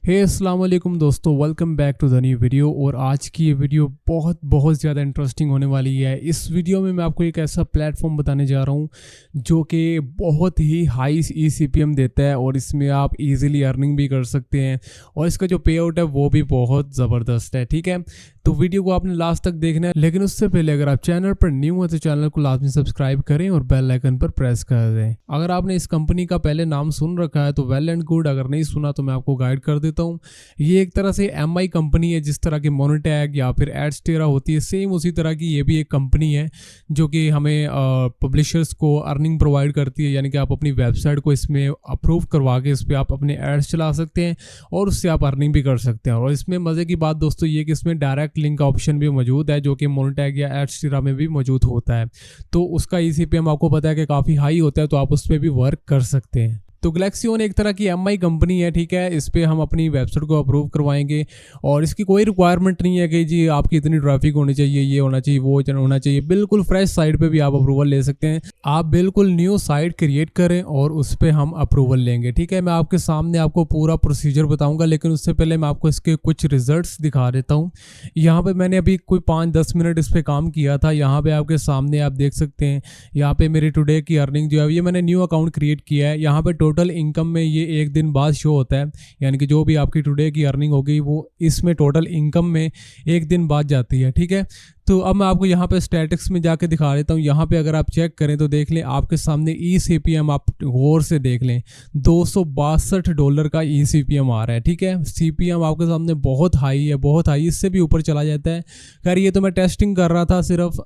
हे अस्सलाम वालेकुम दोस्तों, welcome back to the new video. और आज की ये वीडियो बहुत ज़्यादा इंटरेस्टिंग होने वाली है। इस वीडियो में मैं आपको एक ऐसा प्लेटफॉर्म बताने जा रहा हूँ जो कि बहुत ही हाई ECPM देता है और इसमें आप इजीली अर्निंग भी कर सकते हैं और इसका जो पे आउट है वो भी बहुत ज़बरदस्त है। ठीक है, तो वीडियो को आपने लास्ट तक देखना है, लेकिन उससे पहले अगर आप चैनल पर न्यू हो तो चैनल को लाजमी सब्सक्राइब करें और बेल आइकन पर प्रेस कर दें। अगर आपने इस कंपनी का पहले नाम सुन रखा है तो वेल एंड गुड, अगर नहीं सुना तो मैं आपको गाइड कर देता हूँ। ये एक तरह से MI कंपनी है, जिस तरह की मोनेटैग या फिर एडस्टेरा होती है सेम उसी तरह की ये भी एक कंपनी है जो कि हमें पब्लिशर्स को अर्निंग प्रोवाइड करती है। यानी कि आप अपनी वेबसाइट को इसमें अप्रूव करवा के इस पर आप अपने एड्स चला सकते हैं और उससे आप अर्निंग भी कर सकते हैं। और इसमें मज़े की बात दोस्तों ये कि इसमें डायरेक्ट लिंक का ऑप्शन भी मौजूद है जो कि मोनेटैग या एडस्टेरा में भी मौजूद होता है। तो उसका ECPM आपको पता है कि काफ़ी हाई होता है, तो आप उस पर भी वर्क कर सकते हैं। तो ग्लैक्सियोन एक तरह की MI कंपनी है, ठीक है। इस पर हम अपनी वेबसाइट को अप्रूव करवाएंगे और इसकी कोई रिक्वायरमेंट नहीं है कि जी आपकी इतनी ट्रैफिक होनी चाहिए, ये होना चाहिए, वो होना चाहिए। बिल्कुल फ्रेश साइट पे भी आप अप्रूवल ले सकते हैं। आप बिल्कुल न्यू साइट क्रिएट करें और उस पर हम अप्रूवल लेंगे। ठीक है, मैं आपके सामने आपको पूरा प्रोसीजर बताऊँगा, लेकिन उससे पहले मैं आपको इसके कुछ रिजल्ट्स दिखा देता हूँ। यहाँ पर मैंने अभी कोई 5-10 मिनट इस पर काम किया था। यहाँ पर आपके सामने आप देख सकते हैं, यहाँ पर मेरी टुडे की अर्निंग जो है ये मैंने न्यू अकाउंट क्रिएट किया है। यहाँ पर टोटल इनकम में ये एक दिन बाद शो होता है, यानी कि जो भी आपकी टुडे की अर्निंग होगी वो इसमें टोटल इनकम में एक दिन बाद जाती है। ठीक है, तो अब मैं आपको यहाँ पे स्टैटिक्स में जाके दिखा देता हूँ। यहाँ पे अगर आप चेक करें तो देख लें आपके सामने ECPM आप गौर से देख लें, $262 का ECPM आ रहा है। ठीक है, CPM आपके सामने बहुत हाई है, बहुत हाई, इससे भी ऊपर चला जाता है। खैर ये तो मैं टेस्टिंग कर रहा था सिर्फ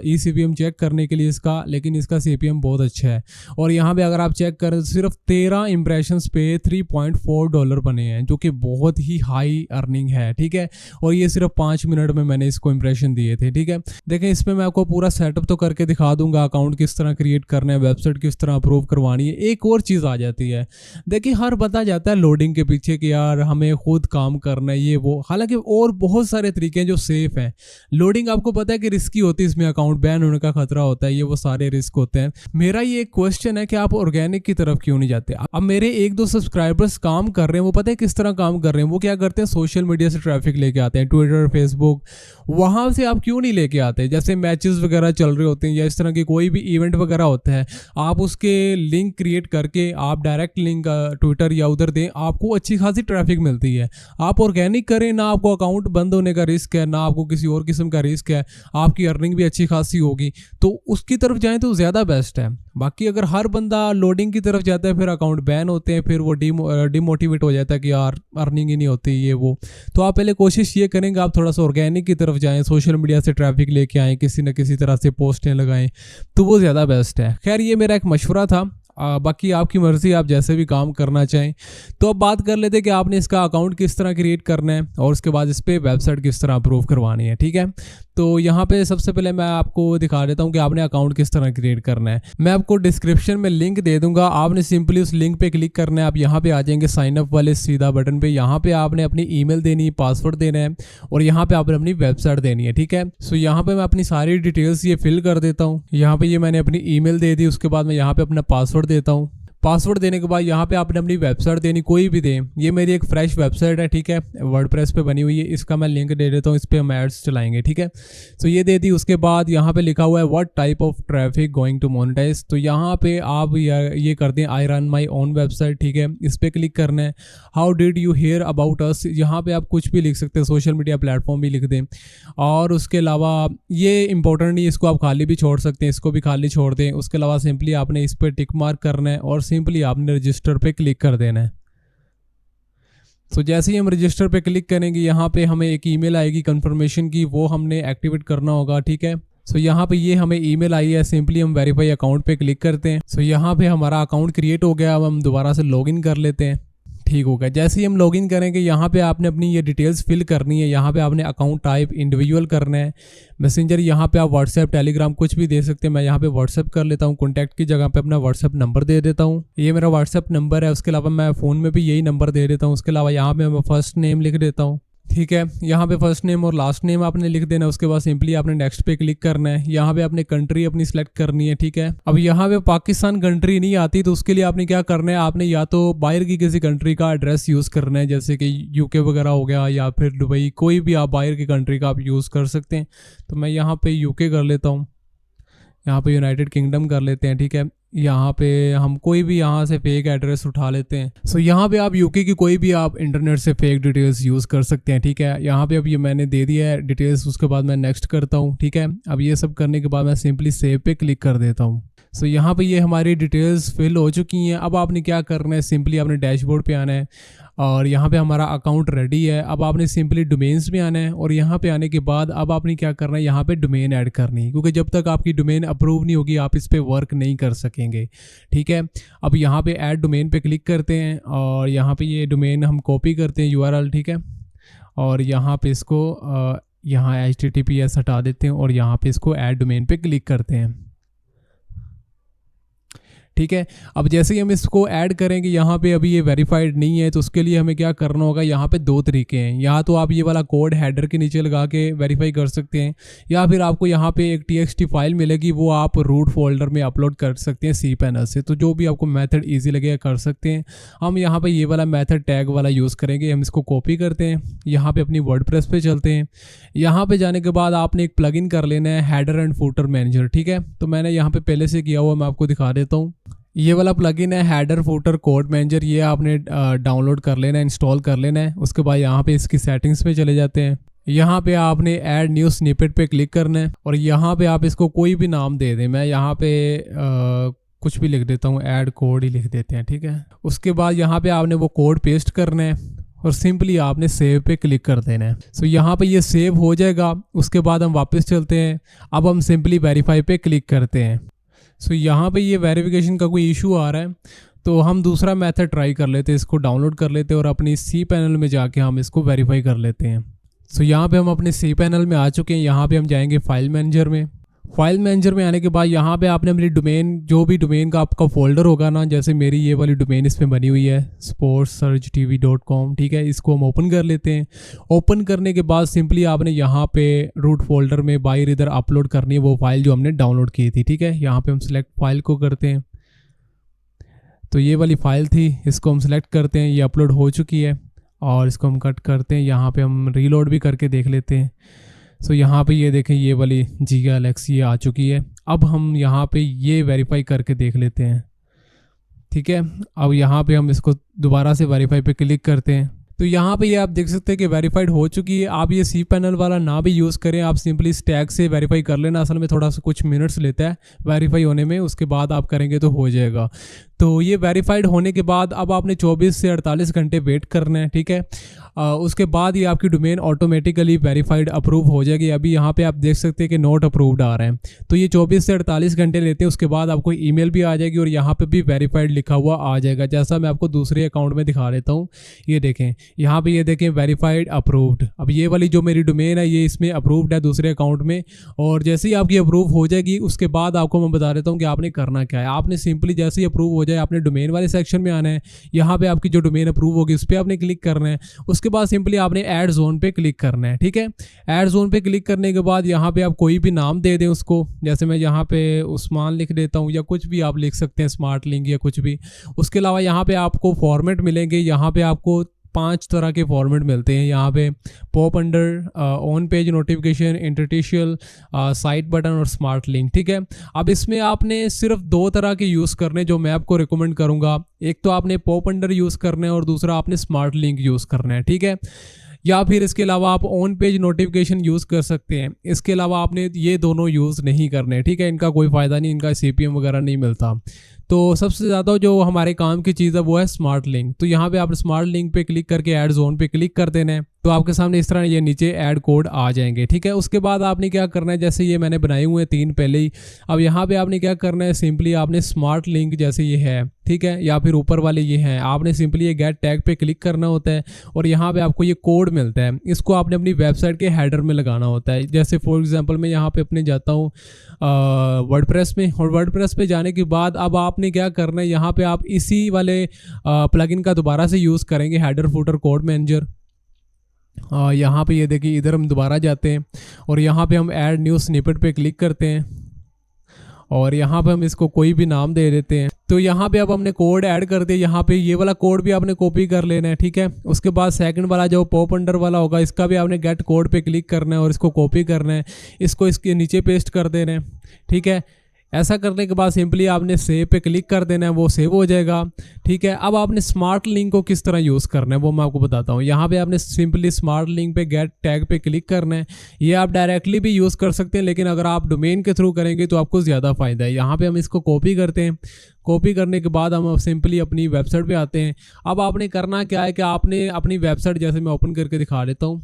ECPM चेक करने के लिए इसका, लेकिन इसका CPM बहुत अच्छा है। और यहाँ पे अगर आप चेक करें तो सिर्फ 13 इंप्रेशंस पे $3.4 बने हैं, जो कि बहुत ही हाई अर्निंग है। ठीक है, और ये सिर्फ 5 मिनट में मैंने इसको इंप्रेशन दिए थे। ठीक है, देखें इसमें मैं आपको पूरा सेटअप तो करके दिखा दूंगा, अकाउंट किस तरह क्रिएट करना है, वेबसाइट किस तरह अप्रूव करवानी है। एक और चीज़ आ जाती है, देखिए हर बता जाता है लोडिंग के पीछे कि यार हमें खुद काम करना है ये वो, हालांकि और बहुत सारे तरीके हैं जो सेफ हैं। लोडिंग आपको पता है कि रिस्की होती है, इसमें अकाउंट बैन होने का खतरा होता है, ये वो सारे रिस्क होते हैं। मेरा ये एक क्वेश्चन है कि आप ऑर्गेनिक की तरफ क्यों नहीं जाते। अब मेरे 1-2 सब्सक्राइबर्स काम कर रहे हैं, वो पता है किस तरह काम कर रहे हैं। वो क्या करते हैं, सोशल मीडिया से ट्रैफिक लेके आते हैं, ट्विटर, फेसबुक, वहां से आप क्यों नहीं लेके आते। जैसे मैचेस वगैरह चल रहे होते हैं या इस तरह की कोई भी इवेंट वगैरह होता है, आप उसके लिंक क्रिएट करके आप डायरेक्ट लिंक ट्विटर या उधर दें, आपको अच्छी खासी ट्रैफिक मिलती है। आप ऑर्गेनिक करें, ना आपको अकाउंट बंद होने का रिस्क है, ना आपको किसी और किस्म का रिस्क है, आपकी अर्निंग भी अच्छी खासी होगी, तो उसकी तरफ जाएं तो ज़्यादा बेस्ट है। बाकी अगर हर बंदा लोडिंग की तरफ जाता है फिर अकाउंट बैन होते हैं, फिर वो डिमोटिवेट हो जाता है कि यार अर्निंग ही नहीं होती ये वो। तो आप पहले कोशिश ये करेंगे आप थोड़ा सा ऑर्गेनिक की तरफ जाएं, सोशल मीडिया से ट्रैफिक लेके आएँ, किसी न किसी तरह से पोस्टें लगाएं, तो वो ज़्यादा बेस्ट है। खैर ये मेरा एक मशवरा था, बाकी आपकी मर्ज़ी, आप जैसे भी काम करना चाहें। तो अब बात कर लेते हैं कि आपने इसका अकाउंट किस तरह क्रिएट करना है और उसके बाद इस पर वेबसाइट किस तरह अप्रूव करवानी है। ठीक है, तो यहाँ पे सबसे पहले मैं आपको दिखा देता हूँ कि आपने अकाउंट किस तरह क्रिएट करना है। मैं आपको डिस्क्रिप्शन में लिंक दे दूंगा, आपने सिंपली उस लिंक पे क्लिक करना है। आप यहाँ पे आ जाएंगे साइन अप वाले सीधा बटन पे, यहाँ पे आपने अपनी ईमेल देनी है, पासवर्ड देना है और यहाँ पे आपने अपनी वेबसाइट देनी है। ठीक है, सो यहाँ पे मैं अपनी सारी डिटेल्स ये फिल कर देता हूँ। यहाँ पे ये मैंने अपनी ईमेल दे दी, उसके बाद मैं यहाँ पे अपना पासवर्ड देता हूँ। पासवर्ड देने के बाद यहाँ पे आपने अपनी वेबसाइट देनी, कोई भी दें। ये मेरी एक फ्रेश वेबसाइट है, ठीक है, वर्डप्रेस पे बनी हुई है, इसका मैं लिंक दे देता हूँ, इस पर हम एड्स चलाएंगे। ठीक है, तो ये दे दी। उसके बाद यहाँ पे लिखा हुआ है what type of traffic going to monetize, तो यहाँ पे आप ये कर दें I run my own website. ठीक है, इस पर क्लिक करना है। How did you hear about us, यहाँ पे आप कुछ भी लिख सकते हैं, सोशल मीडिया प्लेटफॉर्म भी लिख दें। और उसके अलावा ये इंपॉर्टेंट नहीं, इसको आप खाली भी छोड़ सकते हैं, इसको भी खाली छोड़ दें। उसके अलावा सिंपली आपने इस पर टिक मार्क करना है और सिंपली आपने रजिस्टर पे क्लिक कर देना है। तो जैसे ही हम रजिस्टर पे क्लिक करेंगे यहाँ पे हमें एक ईमेल आएगी कंफर्मेशन की, वो हमने एक्टिवेट करना होगा। ठीक है, सो यहाँ पे ये हमें ईमेल आई है, सिंपली हम वेरीफाई अकाउंट पे क्लिक करते हैं। सो यहाँ पे हमारा अकाउंट क्रिएट हो गया। अब हम दोबारा से लॉगिन कर लेते हैं। ठीक होगा, जैसे ही हम लॉगिन करेंगे यहाँ पे आपने अपनी ये डिटेल्स फिल करनी है। यहाँ पे आपने अकाउंट टाइप इंडिविजुअल करना है, मैसेंजर, यहाँ पे आप व्हाट्सएप, टेलीग्राम कुछ भी दे सकते हैं। मैं यहाँ पे व्हाट्सएप कर लेता हूँ, कॉन्टैक्ट की जगह पे अपना व्हाट्सएप नंबर दे देता हूँ, ये मेरा व्हाट्सएप नंबर है। उसके अलावा मैं फ़ोन में भी यही नंबर दे देता हूँ। उसके अलावा यहाँ पे मैं फर्स्ट नेम लिख देता हूँ। ठीक है, यहाँ पे फर्स्ट नेम और लास्ट नेम आपने लिख देना। उसके बाद सिंपली आपने नेक्स्ट पे क्लिक करना है। यहाँ पे आपने कंट्री अपनी सिलेक्ट करनी है। ठीक है, अब यहाँ पे पाकिस्तान कंट्री नहीं आती तो उसके लिए आपने क्या करना है, आपने या तो बाहर की किसी कंट्री का एड्रेस यूज़ करना है, जैसे कि यूके वगैरह हो गया या फिर दुबई, कोई भी आप बाहर की कंट्री का आप यूज़ कर सकते हैं। तो मैं यहाँ पे यूके कर लेता हूँ, यहाँ पे यूनाइटेड किंगडम कर लेते हैं। ठीक है, यहाँ पे हम कोई भी यहाँ से फेक एड्रेस उठा लेते हैं। सो यहाँ पे आप यूके की कोई भी आप इंटरनेट से फेक डिटेल्स यूज़ कर सकते हैं। ठीक है, यहाँ पे अब ये मैंने दे दिया है डिटेल्स। उसके बाद मैं नेक्स्ट करता हूँ। ठीक है, अब ये सब करने के बाद मैं सिंपली सेव पे क्लिक कर देता हूँ। सो यहाँ पे ये हमारी डिटेल्स फिल हो चुकी हैं। अब आपने क्या करना है, सिंपली आपने डैशबोर्ड पे आना है और यहाँ पे हमारा अकाउंट रेडी है। अब आपने सिंपली डोमेन्स में आना है और यहाँ पे आने के बाद अब आपने क्या करना है, यहाँ पे डोमेन ऐड करनी है, क्योंकि जब तक आपकी डोमेन अप्रूव नहीं होगी आप इस पर वर्क नहीं कर सकेंगे। ठीक है, अब यहाँ पे ऐड डोमेन पे क्लिक करते हैं और यहाँ पे ये डोमेन हम कॉपी करते हैं यूआरएल। ठीक है, और यहाँ पे इसको यहाँ HTTPS हटा देते हैं और यहाँ पे इसको ऐड डोमेन पे क्लिक करते हैं। ठीक है, अब जैसे ही हम इसको ऐड करेंगे, यहाँ पे अभी ये वेरीफाइड नहीं है तो उसके लिए हमें क्या करना होगा, यहाँ पे दो तरीके हैं। या तो आप ये वाला कोड हेडर के नीचे लगा के वेरीफाई कर सकते हैं, या फिर आपको यहाँ पे एक TXT फाइल मिलेगी, वो आप रूट फोल्डर में अपलोड कर सकते हैं cPanel से। तो जो भी आपको मेथड ईजी लगेगा कर सकते हैं। हम यहाँ पर ये वाला मेथड टैग वाला यूज़ करेंगे। हम इसको कॉपी करते हैं, यहाँ पर अपनी वर्डप्रेस पे चलते हैं। यहाँ पर जाने के बाद आपने एक प्लगइन कर लेना है, हेडर एंड फूटर मैनेजर। ठीक है, तो मैंने यहाँ पे पहले से किया हुआ, मैं आपको दिखा देता हूँ। ये वाला प्लगइन है हेडर फूटर कोड मैनेजर, ये आपने डाउनलोड कर लेना है, इंस्टॉल कर लेना है। उसके बाद यहाँ पे इसकी सेटिंग्स में चले जाते हैं। यहाँ पे आपने ऐड न्यू स्निपेट पे क्लिक करना है और यहाँ पे आप इसको कोई भी नाम दे दें। मैं यहाँ पे कुछ भी लिख देता हूँ, ऐड कोड ही लिख देते हैं। ठीक है, उसके बाद यहाँ पे आपने वो कोड पेस्ट करना है और सिंपली आपने सेव पे क्लिक कर देना है। सो यहाँ पे ये सेव हो जाएगा। उसके बाद हम वापस चलते हैं। अब हम सिंपली वेरीफाई पे क्लिक करते हैं। सो यहाँ पे ये वेरिफिकेशन का कोई इशू आ रहा है तो हम दूसरा मेथड ट्राई कर लेते हैं, इसको डाउनलोड कर लेते हैं और अपनी cPanel में जाके हम इसको वेरीफाई कर लेते हैं। सो यहाँ पे हम अपने cPanel में आ चुके हैं। यहाँ पे हम जाएंगे फाइल मैनेजर में। फाइल मैनेजर में आने के बाद यहाँ पे आपने अपनी डोमेन, जो भी डोमेन का आपका फोल्डर होगा ना, जैसे मेरी ये वाली डोमेन इसमें बनी हुई है sportssurgetv.com। ठीक है, इसको हम ओपन कर लेते हैं। ओपन करने के बाद सिंपली आपने यहाँ पे रूट फोल्डर में बाहर इधर अपलोड करनी है वो फाइल जो हमने डाउनलोड की थी। ठीक है, यहाँ पे हम सिलेक्ट फाइल को करते हैं। तो ये वाली फाइल थी, इसको हम सिलेक्ट करते हैं। ये अपलोड हो चुकी है और इसको हम कट करते हैं। यहाँ पे हम रीलोड भी करके देख लेते हैं। सो यहाँ पे ये देखें, ये वाली GigaLex ये आ चुकी है। अब हम यहाँ पे ये वेरीफाई करके देख लेते हैं। ठीक है, अब यहाँ पे हम इसको दोबारा से वेरीफाई पे क्लिक करते हैं। तो यहाँ पे ये आप देख सकते हैं कि वेरीफाइड हो चुकी है। आप ये cPanel वाला ना भी यूज़ करें, आप सिंपली स्टैग से वेरीफाई कर लेना। असल में थोड़ा सा कुछ मिनट्स लेता है वेरीफाई होने में, उसके बाद आप करेंगे तो हो जाएगा। तो ये वेरीफाइड होने के बाद अब आपने 24 से 48 घंटे वेट करना है। ठीक है, उसके बाद ये आपकी डोमेन ऑटोमेटिकली वेरीफाइड अप्रूव हो जाएगी। अभी यहाँ पे आप देख सकते हैं कि नॉट अप्रूव्ड आ रहे हैं, तो ये 24 से 48 घंटे लेते हैं। उसके बाद आपको ईमेल भी आ जाएगी और यहाँ पे भी वेरीफाइड लिखा हुआ आ जाएगा, जैसा मैं आपको दूसरे अकाउंट में दिखा देता हूँ। ये देखें, यहाँ पे ये देखें वेरीफाइड अप्रूव्ड। अब ये वाली जो मेरी डोमेन है ये इसमें अप्रूव्ड है दूसरे अकाउंट में। और जैसे ही आपकी अप्रूव हो जाएगी उसके बाद आपको मैं बता देता हूँ कि आपने करना क्या है। आपने सिंपली जैसे ही अप्रूव हो जाए आपने डोमेन वाले सेक्शन में आना है। यहाँ पे आपकी जो डोमेन अप्रूव होगी उस पर आपने क्लिक करना है। उसके बाद सिंपली आपने ऐड जोन पे क्लिक करना है। ठीक है, ऐड जोन पे क्लिक करने के बाद यहाँ पे आप कोई भी नाम दे दें उसको, जैसे मैं यहाँ पे उस्मान लिख देता हूँ, या कुछ भी आप लिख सकते हैं, स्मार्ट लिंक या कुछ भी। उसके अलावा यहाँ पे आपको फॉर्मेट मिलेंगे। यहाँ पे आपको 5 तरह के फॉर्मेट मिलते हैं। यहाँ पे pop under, on page notification, interstitial, side button और स्मार्ट लिंक। ठीक है, अब इसमें आपने सिर्फ 2 तरह के यूज़ करने जो मैं आपको रिकमेंड करूँगा। एक तो आपने पॉप अंडर यूज़ करना है और दूसरा आपने स्मार्ट लिंक यूज़ करना है। ठीक है, या फिर इसके अलावा आप ऑन पेज नोटिफिकेशन यूज़ कर सकते हैं। इसके अलावा आपने ये दोनों यूज़ नहीं करने। ठीक है, इनका कोई फ़ायदा नहीं, इनका CPM वगैरह नहीं मिलता। तो सबसे ज़्यादा जो हमारे काम की चीज़ है वो है स्मार्ट लिंक। तो यहाँ पे आप स्मार्ट लिंक पे क्लिक करके ऐड जोन पे क्लिक कर देना है, तो आपके सामने इस तरह ये नीचे ऐड कोड आ जाएंगे। ठीक है, उसके बाद आपने क्या करना है, जैसे ये मैंने बनाए हुए हैं 3 पहले ही। अब यहाँ पे आपने क्या करना है, सिंपली आपने स्मार्ट लिंक जैसे ये है, ठीक है, या फिर ऊपर वाले ये हैं, आपने सिंपली ये गेट टैग पे क्लिक करना होता है और यहाँ पे आपको ये कोड मिलता है। इसको आपने अपनी वेबसाइट के हेडर में लगाना होता है। जैसे फॉर एग्जांपल मैं यहाँ पे अपने जाता हूँ वर्डप्रेस में, और वर्डप्रेस पे जाने के बाद अब आपने क्या करना है, यहाँ पे आप इसी वाले प्लगइन का दोबारा से यूज़ करेंगे, हेडर फुटर कोड मैनेजर। यहाँ पे ये देखिए, इधर हम दोबारा जाते हैं और यहाँ पे हम ऐड न्यू स्निपेट पे क्लिक करते हैं और यहाँ पे हम इसको कोई भी नाम दे देते हैं। तो यहाँ पे अब हमने कोड ऐड कर दिया। यहाँ पे ये वाला कोड भी आपने कॉपी कर लेना है, ठीक है। उसके बाद सेकंड वाला जो पॉप अंडर वाला होगा, इसका भी आपने गेट कोड पे क्लिक करना है और इसको कॉपी करना है, इसको इसके नीचे पेस्ट कर देना है, ठीक है। ऐसा करने के बाद सिंपली आपने सेव पे क्लिक कर देना है, वो सेव हो जाएगा, ठीक है। अब आपने स्मार्ट लिंक को किस तरह यूज़ करना है वो मैं आपको बताता हूँ। यहाँ पे आपने सिंपली स्मार्ट लिंक पे गेट टैग पे क्लिक करना है। ये आप डायरेक्टली भी यूज़ कर सकते हैं, लेकिन अगर आप डोमेन के थ्रू करेंगे तो आपको ज़्यादा फ़ायदा है। यहाँ पे हम इसको कॉपी करते हैं। कॉपी करने के बाद हम सिंपली अपनी वेबसाइट पे आते हैं। अब आपने करना क्या है कि आपने अपनी वेबसाइट, जैसे मैं ओपन करके दिखा देता हूँ,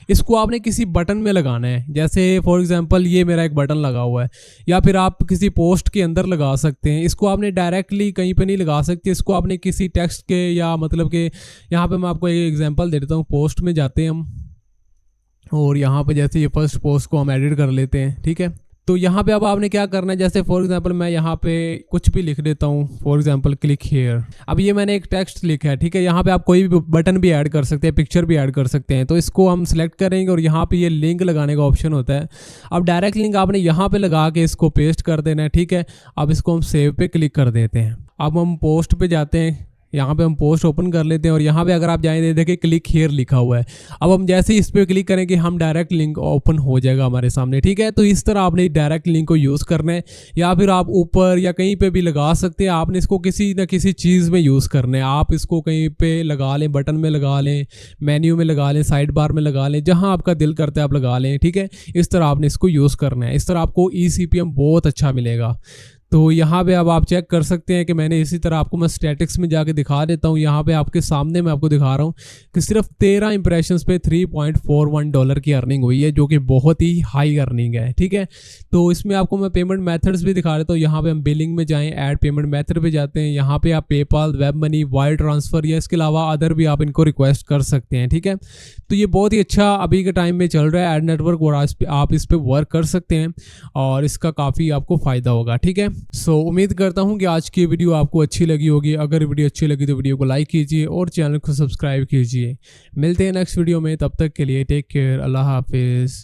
इसको आपने किसी बटन में लगाना है। जैसे फॉर एग्जांपल ये मेरा एक बटन लगा हुआ है, या फिर आप किसी पोस्ट के अंदर लगा सकते हैं। इसको आपने डायरेक्टली कहीं पे नहीं लगा सकते, इसको आपने किसी टेक्स्ट के, या मतलब कि यहाँ पे मैं आपको एक एग्जांपल दे देता हूँ। पोस्ट में जाते हैं हम और यहाँ पे जैसे ये फर्स्ट पोस्ट को हम एडिट कर लेते हैं, ठीक है। तो यहाँ पे अब आपने क्या करना है, जैसे फॉर एग्जांपल मैं यहाँ पे कुछ भी लिख देता हूँ, फॉर एग्जांपल क्लिक हियर। अब ये मैंने एक टेक्स्ट लिखा है, ठीक है। यहाँ पे आप कोई भी बटन भी ऐड कर सकते हैं, पिक्चर भी ऐड कर सकते हैं। तो इसको हम सिलेक्ट करेंगे और यहाँ पे ये लिंक लगाने का ऑप्शन होता है। अब डायरेक्ट लिंक आपने यहाँ पे लगा के इसको पेस्ट कर देना है, ठीक है। अब इसको हम सेव पे क्लिक कर देते हैं। अब हम पोस्ट पे जाते हैं, यहाँ पे हम पोस्ट ओपन कर लेते हैं और यहाँ पे अगर आप जाएं देखिए क्लिक हियर लिखा हुआ है। अब हम जैसे ही इस पर क्लिक करेंगे हम डायरेक्ट लिंक ओपन हो जाएगा हमारे सामने, ठीक है। तो इस तरह आपने डायरेक्ट लिंक को यूज़ करना है, या फिर आप ऊपर या कहीं पे भी लगा सकते हैं। आपने इसको किसी न किसी चीज़ में यूज़ करना है। आप इसको कहीं पे लगा लें, बटन में लगा लें, मेन्यू में लगा लें, साइड बार में लगा लें, जहाँ आपका दिल करता है आप लगा लें, ठीक है। इस तरह आपने इसको यूज़ करना है। इस तरह आपको eCPM बहुत अच्छा मिलेगा। तो यहाँ पे अब आप चेक कर सकते हैं कि मैंने इसी तरह आपको मैं स्टैटिक्स में जाके दिखा देता हूँ। यहाँ पे आपके सामने मैं आपको दिखा रहा हूँ कि सिर्फ 13 इंप्रेशंस पे $3.41 की अर्निंग हुई है, जो कि बहुत ही हाई अर्निंग है, ठीक है। तो इसमें आपको मैं पेमेंट मेथड्स भी दिखा देता हूँ। यहाँ पे हम बिलिंग में जाएँ, ऐड पेमेंट मेथड पे जाते हैं। यहाँ पे आप PayPal, web money, wire transfer या इसके अलावा अदर भी आप इनको रिक्वेस्ट कर सकते हैं, ठीक है। तो ये बहुत ही अच्छा अभी के टाइम में चल रहा है ऐड नेटवर्क, और आप इस पर वर्क कर सकते हैं और इसका काफ़ी आपको फ़ायदा होगा, ठीक है। उम्मीद करता हूँ कि आज की वीडियो आपको अच्छी लगी होगी। अगर वीडियो अच्छी लगी तो वीडियो को लाइक कीजिए और चैनल को सब्सक्राइब कीजिए। मिलते हैं नेक्स्ट वीडियो में, तब तक के लिए टेक केयर, अल्लाह हाफिज़।